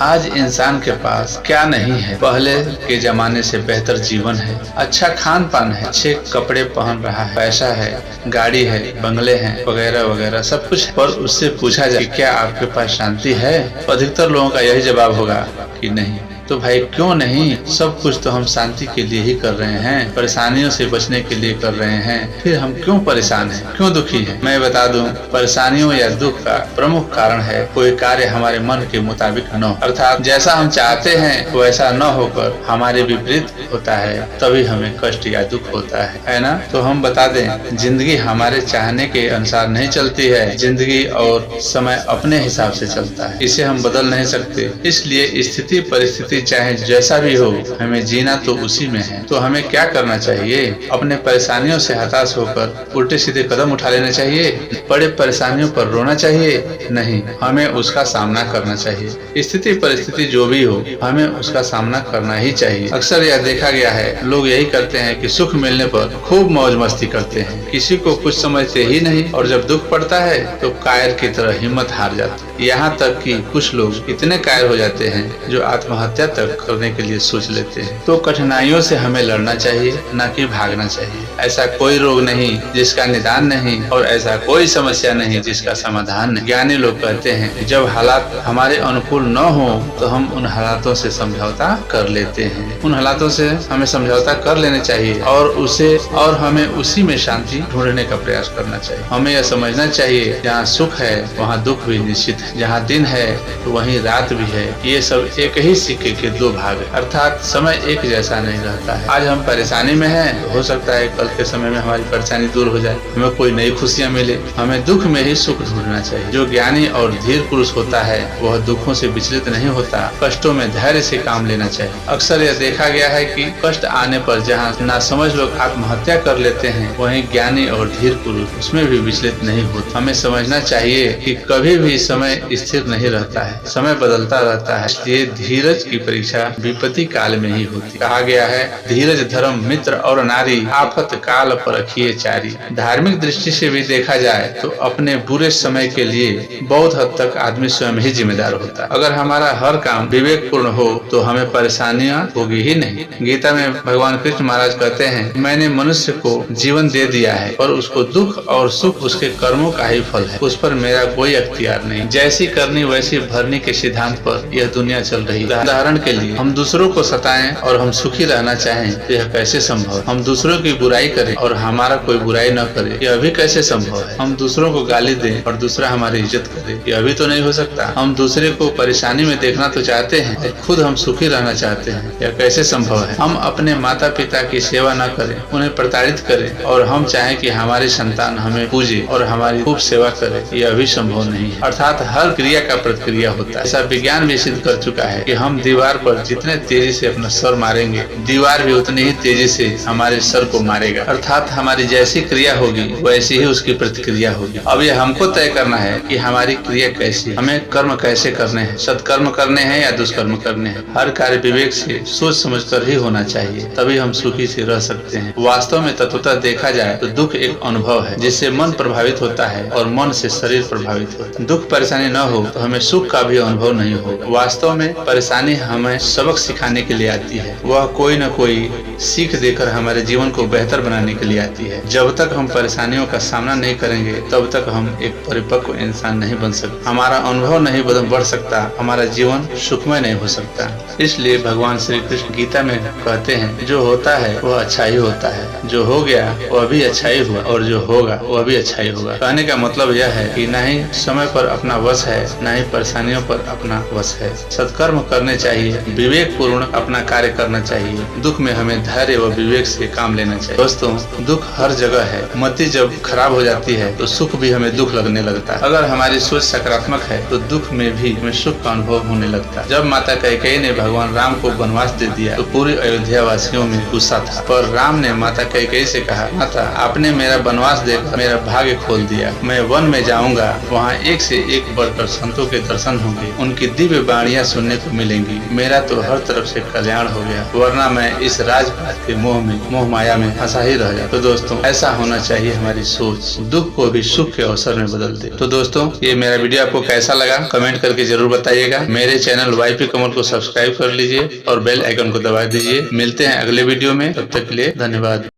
आज इंसान के पास क्या नहीं है। पहले के जमाने से बेहतर जीवन है, अच्छा खान पान है, अच्छे कपड़े पहन रहा है, पैसा है, गाड़ी है, बंगले हैं, वगैरह वगैरह सब कुछ है। पर उससे पूछा जाए कि क्या आपके पास शांति है, तो अधिकतर लोगों का यही जवाब होगा कि नहीं। तो भाई क्यों नहीं, सब कुछ तो हम शांति के लिए ही कर रहे हैं, परेशानियों से बचने के लिए कर रहे हैं, फिर हम क्यों परेशान हैं, क्यों दुखी हैं? मैं बता दूं, परेशानियों या दुख का प्रमुख कारण है कोई कार्य हमारे मन के मुताबिक न हो, अर्थात जैसा हम चाहते हैं वैसा न होकर हमारे विपरीत होता है, तभी हमें कष्ट या दुख होता है ना। तो हम बता दें, जिंदगी हमारे चाहने के अनुसार नहीं चलती है, जिंदगी और समय अपने हिसाब से चलता है, इसे हम बदल नहीं सकते। इसलिए स्थिति परिस्थिति चाहे जैसा भी हो, हमें जीना तो उसी में है। तो हमें क्या करना चाहिए? अपने परेशानियों से हताश होकर उल्टे सीधे कदम उठा लेना चाहिए? बड़े परेशानियों पर रोना चाहिए? नहीं, हमें उसका सामना करना चाहिए। स्थिति परिस्थिति जो भी हो, हमें उसका सामना करना ही चाहिए। अक्सर यह देखा गया है, लोग यही करते हैं कि सुख मिलने पर खूब मौज मस्ती करते हैं, किसी को कुछ समझते ही नहीं, और जब दुख पड़ता है तो कायर की तरह हिम्मत हार जाते हैं। यहाँ तक कि कुछ लोग इतने कायर हो जाते हैं जो आत्महत्या तक करने के लिए सोच लेते हैं। तो कठिनाइयों से हमें लड़ना चाहिए, न कि भागना चाहिए। ऐसा कोई रोग नहीं जिसका निदान नहीं, और ऐसा कोई समस्या नहीं जिसका समाधान नहीं। ज्ञानी लोग कहते हैं, जब हालात हमारे अनुकूल न हो तो हम उन हालातों से समझौता कर लेते हैं। उन हालातों से हमें समझौता कर लेने चाहिए और हमें उसी में शांति ढूंढने का प्रयास करना चाहिए। हमें यह समझना चाहिए, जहाँ सुख है वहाँ दुख भी निश्चित है, जहाँ दिन है तो वहीं रात भी है। ये सब एक ही सिक्के के दो भाग है, अर्थात समय एक जैसा नहीं रहता है। आज हम परेशानी में हैं, तो हो सकता है कल के समय में हमारी परेशानी दूर हो जाए, हमें कोई नई खुशियाँ मिले। हमें दुख में ही सुख ढूंढना चाहिए। जो ज्ञानी और धीर पुरुष होता है वह दुखों से विचलित नहीं होता, कष्टों में धैर्य से काम लेना चाहिए। अक्सर यह देखा गया है कि कष्ट आने पर जहाँ नासमझ लोग आत्महत्या कर लेते हैं, वहीं ज्ञानी और धीर पुरुष उसमें भी विचलित नहीं होते। हमें समझना चाहिए कि कभी भी समय स्थिर नहीं रहता है, समय बदलता रहता है। इसलिए धीरज की परीक्षा विपत्ति काल में ही होती। कहा गया है, धीरज धर्म मित्र और नारी, आफत काल परखिए चारी। धार्मिक दृष्टि से भी देखा जाए तो अपने बुरे समय के लिए बहुत हद तक आदमी स्वयं ही जिम्मेदार होता है। अगर हमारा हर काम विवेक पूर्ण हो तो हमें परेशानियां होगी ही नहीं। गीता में भगवान कृष्ण महाराज कहते हैं, मैंने मनुष्य को जीवन दे दिया है और उसको दुख और सुख उसके कर्मों का ही फल है, उस पर मेरा कोई अख्तियार नहीं। जैसी करनी वैसी भरनी के सिद्धांत पर यह दुनिया चल रही है। उदाहरण के लिए, हम दूसरों को सताएं और हम सुखी रहना चाहें तो यह कैसे संभव है? हम दूसरों की बुराई करें और हमारा कोई बुराई न करे, यह भी कैसे संभव है? हम दूसरों को गाली दें और दूसरा हमारी इज्जत करे, यह भी तो नहीं हो सकता। हम दूसरे को परेशानी में देखना तो चाहते हैं और खुद हम सुखी रहना चाहते हैं, यह कैसे संभव है? हम अपने माता पिता की सेवा न करें, उन्हें प्रताड़ित करें, और हम चाहें कि हमारी संतान हमें पूजे और हमारी खूब सेवा करे, यह भी संभव नहीं है। अर्थात हर क्रिया का प्रतिक्रिया होता है। ऐसा विज्ञान भी सिद्ध कर चुका है कि हम दीवार पर जितने तेजी से अपना सर मारेंगे, दीवार भी उतनी ही तेजी से हमारे सर को मारेगा। अर्थात हमारी जैसी क्रिया होगी वैसी ही उसकी प्रतिक्रिया होगी। अब यह हमको तय करना है कि हमारी क्रिया कैसी, हमें कर्म कैसे करने हैं, सत्कर्म करने हैं या दुष्कर्म करने हैं। हर कार्य विवेक से सोच समझकर ही होना चाहिए, तभी हम सुखी से रह सकते हैं। वास्तव में तत्वतः देखा जाए तो दुख एक अनुभव है जिससे मन प्रभावित होता है और मन से शरीर प्रभावित होता है। दुख परेशानी न हो तो हमें सुख का भी अनुभव नहीं होगा। वास्तव में परेशानी हमें सबक सिखाने के लिए आती है, वह कोई न कोई सीख देकर हमारे जीवन को बेहतर बनाने के लिए आती है। जब तक हम परेशानियों का सामना नहीं करेंगे तब तक हम एक परिपक्व इंसान नहीं बन सकते, हमारा अनुभव नहीं बढ़ सकता, हमारा जीवन सुखमय नहीं हो सकता। इसलिए भगवान श्री कृष्ण गीता में कहते हैं, जो होता है वह अच्छा ही होता है, जो हो गया वह भी अच्छा ही हुआ, और जो होगा वह भी अच्छा ही होगा। कहने का मतलब यह है कि न ही समय पर अपना वश है, न ही परेशानियों पर अपना वश है। सत्कर्म करने चाहिए, विवेक पूर्ण अपना कार्य करना चाहिए। दुख में हमें धैर्य व विवेक से काम लेना चाहिए। दोस्तों, दुख हर जगह है। मति जब खराब हो जाती है तो सुख भी हमें दुख लगने लगता है। अगर हमारी सोच सकारात्मक है तो दुख में भी हमें सुख का अनुभव होने लगता है। जब माता कैकेयी ने भगवान राम को वनवास दे दिया तो पूरी अयोध्या वासियों में गुस्सा था, पर राम ने माता कैकेयी से कहा, माता आपने मेरा वनवास देकर मेरा भाग्य खोल दिया, मैं वन में जाऊंगा, वहाँ एक से एक बढ़कर संतों के दर्शन होंगे, उनकी दिव्य वाणियां सुनने को मिलेंगी। मेरा तो हर तरफ से कल्याण हो गया, वरना मैं इस राजपाट के मोह माया में फंसा ही रह जाता। तो दोस्तों ऐसा होना चाहिए हमारी सोच, दुख को भी सुख के अवसर में बदल दे। तो दोस्तों ये मेरा वीडियो आपको कैसा लगा कमेंट करके जरूर बताइएगा। मेरे चैनल YP कमल को सब्सक्राइब कर लीजिए और बेल आइकन को दबा दीजिए। मिलते हैं अगले वीडियो में, तब तक के लिए धन्यवाद।